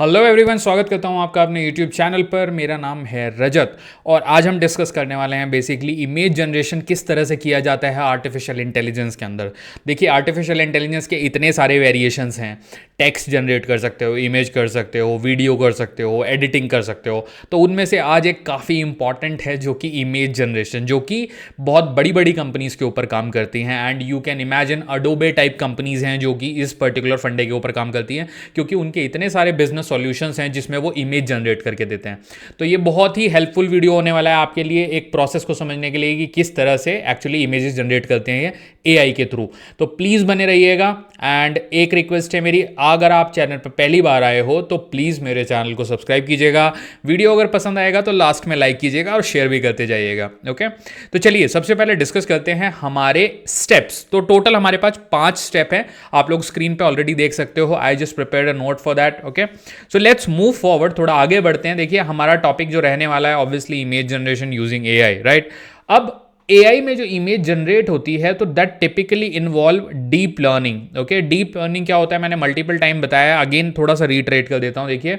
Hello everyone, स्वागत करता हूं आपका अपने यूट्यूब चैनल पर। मेरा नाम है रजत और आज हम डिस्कस करने वाले हैं बेसिकली इमेज जनरेशन किस तरह से किया जाता है आर्टिफिशियल इंटेलिजेंस के अंदर। देखिए, आर्टिफिशियल इंटेलिजेंस के इतने सारे वेरिएशंस हैं। टेक्स्ट जनरेट कर सकते हो, इमेज कर सकते हो, वीडियो कर सकते हो, एडिटिंग कर सकते हो। तो उनमें से आज एक काफ़ी इंपॉर्टेंट है जो कि इमेज जनरेशन, जो कि बहुत बड़ी बड़ी कंपनीज़ के ऊपर काम करती हैं। And you can imagine Adobe type companies हैं जो कि इस पर्टिकुलर फंडे के ऊपर काम करती हैं, क्योंकि उनके इतने सारे बिजनेस सॉल्यूशंस हैं जिसमें वो इमेज जनरेट करके देते हैं। तो ये बहुत ही हेल्पफुल वीडियो होने वाला है आपके लिए, एक प्रोसेस को समझने के लिए कि किस तरह से एक्चुअली इमेजेस जनरेट करते हैं ये एआई के थ्रू। तो प्लीज़ बने रहिएगा। एंड एक रिक्वेस्ट है मेरी, अगर आप चैनल पर पहली बार आए हो तो प्लीज़ मेरे चैनल को सब्सक्राइब कीजिएगा। वीडियो अगर पसंद आएगा तो लास्ट में लाइक कीजिएगा और शेयर भी करते जाइएगा। ओके, तो चलिए सबसे पहले डिस्कस करते हैं हमारे स्टेप्स। तो टोटल हमारे पास 5 स्टेप हैं, आप लोग स्क्रीन पे ऑलरेडी देख सकते हो। I just prepared a note for that. Okay, so let's move forward, थोड़ा आगे बढ़ते हैं। देखिए, हमारा टॉपिक जो रहने वाला है obviously image generation using AI, right. अब एआई में जो इमेज जनरेट होती है तो that typically involve deep learning. Okay, deep learning क्या होता है मैंने मल्टीपल टाइम बताया, अगेन थोड़ा सा रीट्रेट कर देता हूं। देखिए,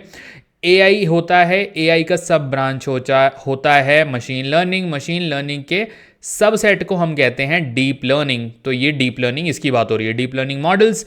एआई होता है, एआई का सब ब्रांच होता है मशीन लर्निंग। मशीन लर्निंग के सब सेट को हम कहते हैं डीप लर्निंग। तो ये डीप लर्निंग, इसकी बात हो रही है। Deep learning models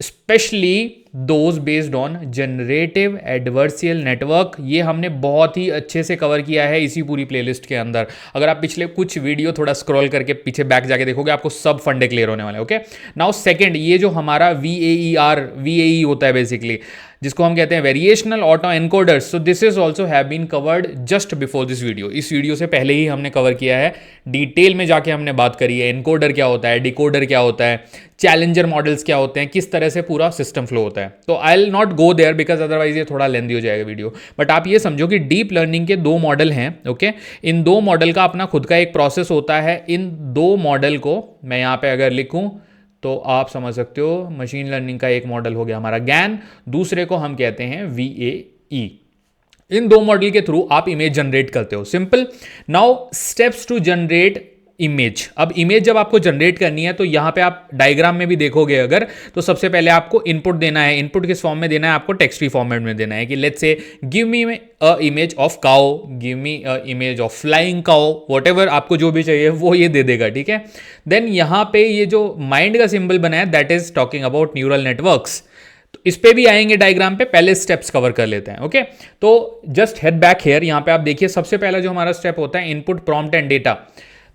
specially those based on generative adversarial network, ये हमने बहुत ही अच्छे से कवर किया है इसी पूरी प्लेलिस्ट के अंदर। अगर आप पिछले कुछ वीडियो थोड़ा स्क्रॉल करके पीछे बैक जाके देखोगे, आपको सब फंडे क्लियर होने वाले। ओके, नाउ सेकंड, ये जो हमारा वीएई होता है बेसिकली, जिसको हम कहते हैं variational auto encoders. So this is also have been covered just before this video. इस वीडियो से पहले ही हमने कवर किया है, डिटेल में जाके हमने बात करी है। एनकोडर क्या होता है, डिकोडर क्या होता है, चैलेंजर मॉडल्स क्या होते हैं, किस तरह से पूरा सिस्टम फ्लो होता है। तो I will not go there because otherwise ये थोड़ा लेंदी हो जाएगा वीडियो। बट आप ये समझो कि डीप लर्निंग के 2 मॉडल हैं। ओके, इन 2 मॉडल का अपना खुद का एक प्रोसेस होता है। इन 2 मॉडल को मैं यहाँ पे अगर लिखूँ तो आप समझ सकते हो, मशीन लर्निंग का एक मॉडल हो गया हमारा गैन, दूसरे को हम कहते हैं वीएई। इन 2 मॉडल के थ्रू आप इमेज जनरेट करते हो। Simple. Now steps to generate image. अब इमेज जब आपको जनरेट करनी है तो यहां पे आप डायग्राम में भी देखोगे अगर, तो सबसे पहले आपको इनपुट देना है। इनपुट किस फॉर्म में देना है? आपको टेक्स्टी फॉर्मेट में देना है कि let's say give me a image of cow, give me a image of flying cow, whatever आपको जो भी चाहिए वो ये दे देगा। ठीक है, देन यहां पे ये जो माइंड का सिंबल बना है that is talking about neural networks. तो इस पे भी आएंगे डायग्राम पे, पहले स्टेप्स कवर कर लेते हैं। ओके, तो जस्ट हेड बैक हेयर। यहां पे आप देखिए, सबसे पहला जो हमारा स्टेप होता है इनपुट प्रॉम्प्ट एंड डेटा।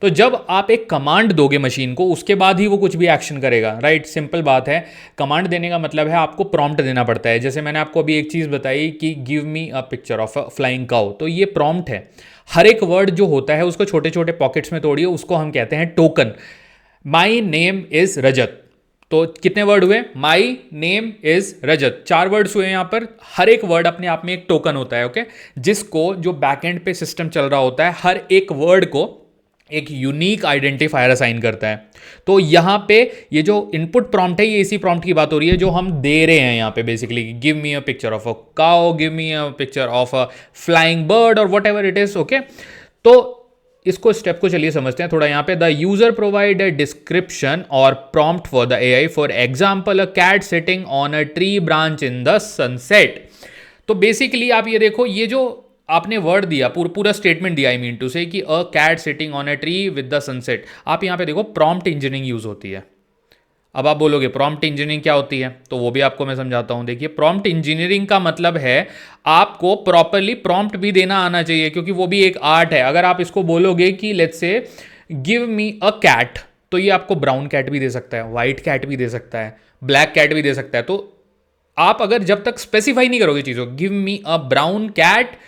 तो जब आप एक कमांड दोगे मशीन को, उसके बाद ही वो कुछ भी एक्शन करेगा, राइट। सिंपल बात है। कमांड देने का मतलब है आपको प्रॉम्प्ट देना पड़ता है। जैसे मैंने आपको अभी एक चीज़ बताई कि give me a picture of a flying cow, तो ये प्रॉम्प्ट है। हर एक वर्ड जो होता है उसको छोटे छोटे पॉकेट्स में तोड़िए, उसको हम कहते हैं टोकन। माई नेम इज रजत, तो कितने वर्ड हुए? माई नेम इज रजत, 4 वर्ड्स हुए यहां पर। हर एक वर्ड अपने आप में एक टोकन होता है। ओके, जिसको जो बैकएंड पे सिस्टम चल रहा होता है, हर एक वर्ड को एक यूनिक आइडेंटिफायर असाइन करता है। तो यहां पे ये जो इनपुट प्रॉम्प्ट है, ये इसी प्रॉम्प्ट की बात हो रही है जो हम दे रहे हैं यहां पे basically. Give me a picture of a cow, give me a picture of a flying bird और whatever it is. Okay, तो इसको स्टेप को चलिए समझते हैं थोड़ा। यहां पे the user provide a description और prompt for the AI, for example a cat sitting on a tree branch in the sunset. तो बेसिकली आप ये देखो, ये जो आपने वर्ड दिया, पूरा स्टेटमेंट दिया, आई मीन टू से कि a cat sitting on a tree with the sunset. आप यहां पे देखो प्रॉम्प्ट इंजीनियरिंग यूज होती है। अब आप बोलोगे प्रॉम्प्ट इंजीनियरिंग क्या होती है, तो वो भी आपको मैं समझाता हूं। देखिए, प्रॉम्प्ट इंजीनियरिंग का मतलब है आपको प्रॉपरली प्रॉम्प्ट भी देना आना चाहिए, क्योंकि वो भी एक आर्ट है। अगर आप इसको बोलोगे कि let's say give me a cat, तो ये आपको ब्राउन कैट भी दे सकता है, व्हाइट कैट भी दे सकता है, ब्लैक कैट भी दे सकता है। तो आप अगर जब तक स्पेसिफाई नहीं करोगे चीज़ों, गिव मी अ ब्राउन कैट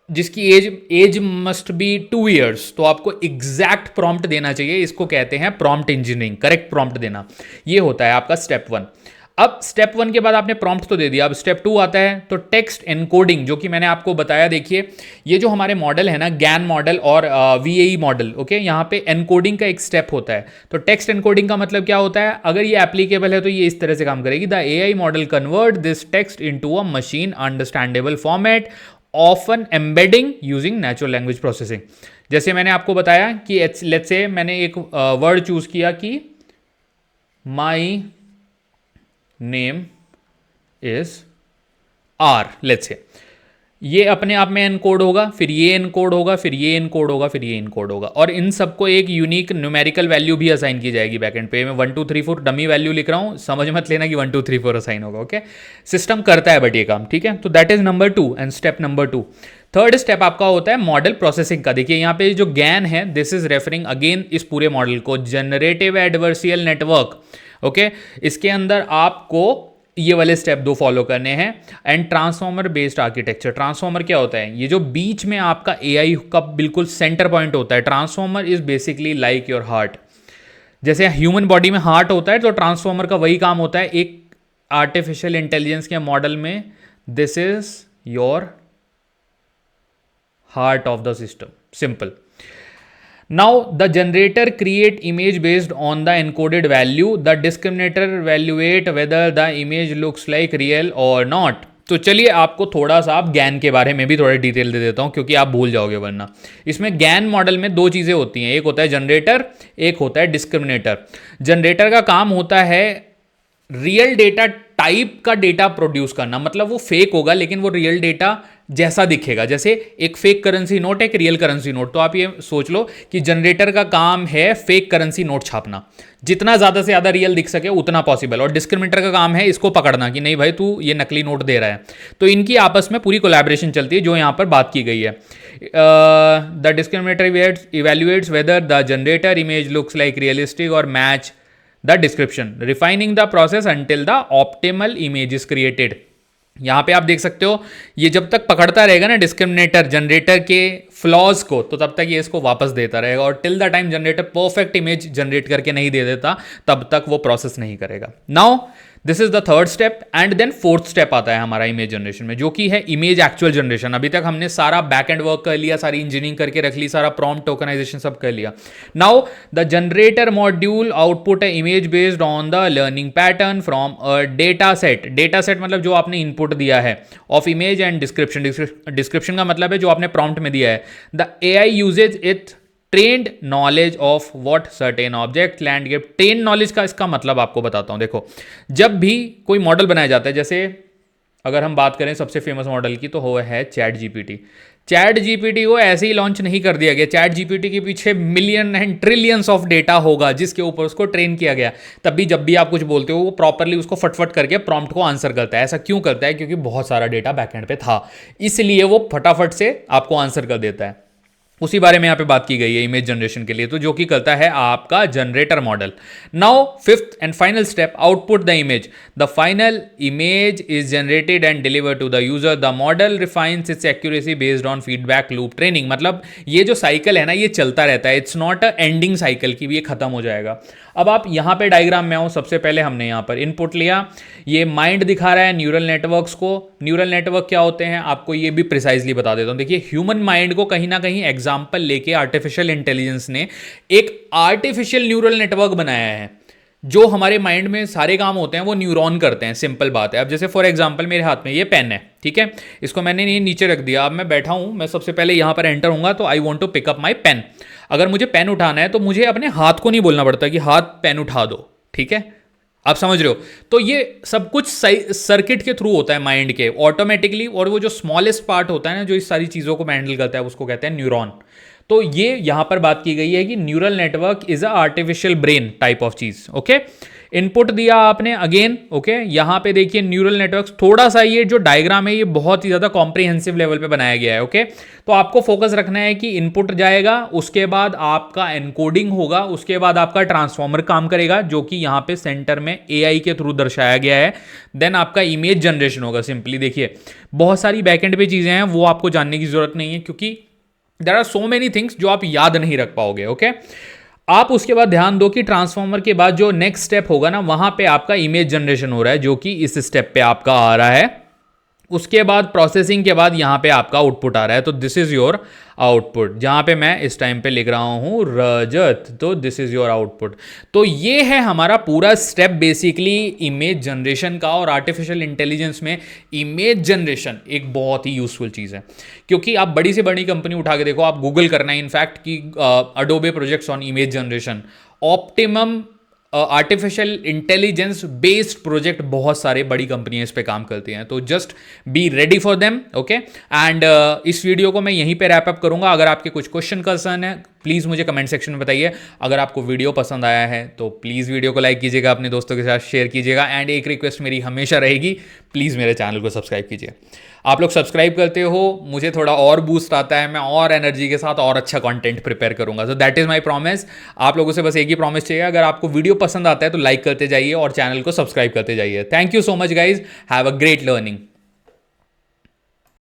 जिसकी एज मस्ट बी 2 years, तो आपको एग्जैक्ट प्रॉम्प्ट देना चाहिए। इसको कहते हैं प्रॉम्प्ट इंजीनियरिंग, करेक्ट प्रॉम्प्ट देना। ये होता है आपका स्टेप 1। अब स्टेप 1 के बाद आपने प्रॉम्प्ट तो दे दिया, अब स्टेप 2 आता है, तो टेक्स्ट एनकोडिंग, जो कि मैंने आपको बताया। देखिए, ये जो हमारे मॉडल है ना, गैन मॉडल और वीएई मॉडल, ओके, यहाँ पे एनकोडिंग का एक स्टेप होता है। तो टेक्स्ट एनकोडिंग का मतलब क्या होता है? अगर ये एप्लीकेबल है तो ये इस तरह से काम करेगी। The AI model convert this text into a machine understandable format, often embedding using natural language processing. जैसे मैंने आपको बताया कि लेट्स से मैंने एक वर्ड चूज किया कि my name is R, let's say ये अपने आप में एनकोड होगा, फिर ये एनकोड होगा, फिर ये एनकोड होगा, फिर ये एनकोड होगा, और इन सबको एक यूनिक न्यूमेरिकल वैल्यू भी असाइन की जाएगी बैकएंड पे। मैं 1 2 3 4 डमी वैल्यू लिख रहा हूँ, समझ मत लेना कि 1 2 3 4 असाइन होगा, ओके। सिस्टम करता है बट ये काम, ठीक है। तो that is number 2 and step number 2। Third step आपका होता है मॉडल प्रोसेसिंग का। देखिए यहाँ पे जो GAN है, दिस इज रेफरिंग अगेन इस पूरे मॉडल को, जनरेटिव एडवर्सियल नेटवर्क, ओके। इसके अंदर आपको ये वाले स्टेप 2 फॉलो करने हैं। And transformer based architecture, transformer क्या होता है, ये जो बीच में आपका AI का बिल्कुल सेंटर पॉइंट होता है। Transformer is basically like your heart, जैसे ह्यूमन बॉडी में हार्ट होता है, तो ट्रांसफॉर्मर का वही काम होता है एक आर्टिफिशियल इंटेलिजेंस के मॉडल में। This is your heart of the system, simple. Now the generator create image based on the encoded value. The discriminator evaluate whether the image looks like real or not. तो चलिए आपको थोड़ा सा आप GAN के बारे में भी थोड़ा डिटेल दे देता हूँ, क्योंकि आप भूल जाओगे वरना। इसमें GAN मॉडल में 2 चीज़ें होती हैं, एक होता है जनरेटर, एक होता है डिस्क्रिमिनेटर। जनरेटर का काम होता है रियल डेटा टाइप का डेटा प्रोड्यूस करना, मतलब वो फेक होगा लेकिन वो रियल डेटा जैसा दिखेगा, जैसे एक फेक करेंसी नोट, एक रियल करेंसी नोट। तो आप ये सोच लो कि जनरेटर का काम है फेक करेंसी नोट छापना, जितना ज़्यादा से ज़्यादा रियल दिख सके उतना पॉसिबल। और डिस्क्रिमिनेटर का काम है इसको पकड़ना कि नहीं भाई तू ये नकली नोट दे रहा है। तो इनकी आपस में पूरी कोलैबोरेशन चलती है, जो यहाँ पर बात की गई है। The discriminator evaluates whether the generator image looks like realistic और match the description, refining the process until the optimal image is created. यहां पे आप देख सकते हो ये जब तक पकड़ता रहेगा ना डिस्क्रिमिनेटर जनरेटर के फ्लॉज को, तो तब तक ये इसको वापस देता रहेगा, और till the time generator perfect image generate करके नहीं दे देता तब तक वो प्रोसेस नहीं करेगा। Now this is the third step. And then fourth step आता है हमारा इमेज जनरेशन में, जो कि है इमेज एक्चुअल जनरेशन। अभी तक हमने सारा बैक एंड वर्क कर लिया, सारी इंजीनियरिंग करके रख ली, सारा प्रॉम्प्ट टोकनाइजेशन सब कर लिया। Now the generator module output है image based on the learning pattern from a data set. Data set मतलब जो आपने इनपुट दिया है of image and description. Description का मतलब है जो आपने प्रॉम्प्ट में दिया है। The AI uses it trained knowledge of what certain object landscape. Train knowledge का इसका मतलब आपको बताता हूं। देखो, जब भी कोई मॉडल बनाया जाता है, जैसे अगर हम बात करें सबसे फेमस मॉडल की, तो वो है चैट जीपीटी। चैट जीपीटी को ऐसे ही लॉन्च नहीं कर दिया गया। चैट जीपीटी के पीछे million and trillions of data होगा जिसके ऊपर उसको ट्रेन किया गया। तब भी जब भी आप कुछ बोलते हो वो प्रॉपरली उसको फटफट करके प्रॉम्प्ट को आंसर करता है। ऐसा क्यों करता है? क्योंकि बहुत सारा डेटा बैकएंड पे था, इसलिए वो फटाफट से आपको आंसर कर देता है। उसी बारे में यहाँ पे बात की गई है इमेज जनरेशन के लिए, तो जो कि करता है आपका generator model. Now fifth and final step, output the image. The final image is generated and deliver to the user. The model refines its accuracy based on feedback loop training. मतलब ये जो साइकिल है ना, ये चलता रहता है। It's not a ending cycle की ये खत्म हो जाएगा। अब आप यहाँ पे डायग्राम में आओ। सबसे पहले हमने यहाँ पर इनपुट लिया, ये माइंड दिखा रहा है न्यूरल नेटवर्क्स को। न्यूरल नेटवर्क क्या होते हैं आपको ये भी प्रिसाइजली बता देता हूँ। देखिए, ह्यूमन माइंड को कहीं ना कहीं एग्जाम्पल लेके आर्टिफिशियल इंटेलिजेंस ने एक आर्टिफिशियल न्यूरल नेटवर्क बनाया है। जो हमारे माइंड में सारे काम होते हैं वो न्यूरॉन करते हैं, सिंपल बात है। अब जैसे फॉर एग्जांपल मेरे हाथ में ये पेन है, ठीक है, इसको मैंने ये नीचे रख दिया। अब मैं बैठा हूं, मैं सबसे पहले यहां पर एंटर हूंगा, तो I want to pick up my pen. अगर मुझे पेन उठाना है तो मुझे अपने हाथ को नहीं बोलना पड़ता कि हाथ पेन उठा दो, ठीक है, आप समझ रहे हो। तो ये सब कुछ सर्किट के थ्रू होता है माइंड के, ऑटोमेटिकली। और वो जो स्मॉलेस्ट पार्ट होता है ना, जो इस सारी चीज़ों को हैंडल करता है, उसको कहते हैं न्यूरॉन। तो ये यहां पर बात की गई है कि neural network is a artificial brain type of चीज, ओके। इनपुट दिया आपने अगेन, ओके। यहां पे देखिए न्यूरल नेटवर्क, थोड़ा सा ये जो डायग्राम है ये बहुत ही ज्यादा कॉम्प्रिहेंसिव लेवल पे बनाया गया है, ओके। तो आपको फोकस रखना है कि इनपुट जाएगा, उसके बाद आपका एनकोडिंग होगा, उसके बाद आपका ट्रांसफॉर्मर काम करेगा, जो कि यहां पे सेंटर में AI के थ्रू दर्शाया गया है। देन आपका इमेज जनरेशन होगा। सिंपली देखिए, बहुत सारी बैकएंड पे चीजें हैं, वो आपको जानने की जरूरत नहीं है, क्योंकि there are so many things जो आप याद नहीं रख पाओगे, ओके। आप उसके बाद ध्यान दो कि ट्रांसफॉर्मर के बाद जो नेक्स्ट स्टेप होगा ना, वहां पे आपका इमेज जनरेशन हो रहा है, जो कि इस स्टेप पे आपका आ रहा है। उसके बाद प्रोसेसिंग के बाद यहां पे आपका आउटपुट आ रहा है। तो दिस इज योर आउटपुट, जहां पे मैं इस टाइम पे लिख रहा हूं रजत, तो दिस इज योर आउटपुट। तो ये है हमारा पूरा स्टेप बेसिकली इमेज जनरेशन का। और आर्टिफिशियल इंटेलिजेंस में इमेज जनरेशन एक बहुत ही यूजफुल चीज है, क्योंकि आप बड़ी से बड़ी कंपनी उठा के देखो, आप गूगल करना है इनफैक्ट कि Adobe projects on image generation, optimum artificial intelligence based project बहुत सारे बड़ी कंपनियां इस पे काम करती हैं, तो just be ready for them, okay. And इस वीडियो को मैं यहीं पे रैप अप करूंगा। अगर आपके कुछ क्वेश्चन कंसर्न है प्लीज़ मुझे कमेंट सेक्शन में बताइए। अगर आपको वीडियो पसंद आया है तो प्लीज़ वीडियो को लाइक कीजिएगा, अपने दोस्तों के साथ शेयर कीजिएगा, एंड एक रिक्वेस्ट मेरी हमेशा रहेगी, प्लीज़ मेरे चैनल को सब्सक्राइब कीजिए। आप लोग सब्सक्राइब करते हो, मुझे थोड़ा और बूस्ट आता है, मैं और एनर्जी के साथ और अच्छा कंटेंट प्रिपेयर करूंगा। So that is my promise. आप लोगों से बस एक ही प्रॉमिस चाहिए, अगर आपको वीडियो पसंद आता है तो लाइक करते जाइए और चैनल को सब्सक्राइब करते जाइए। Thank you so much guys, have a great learning.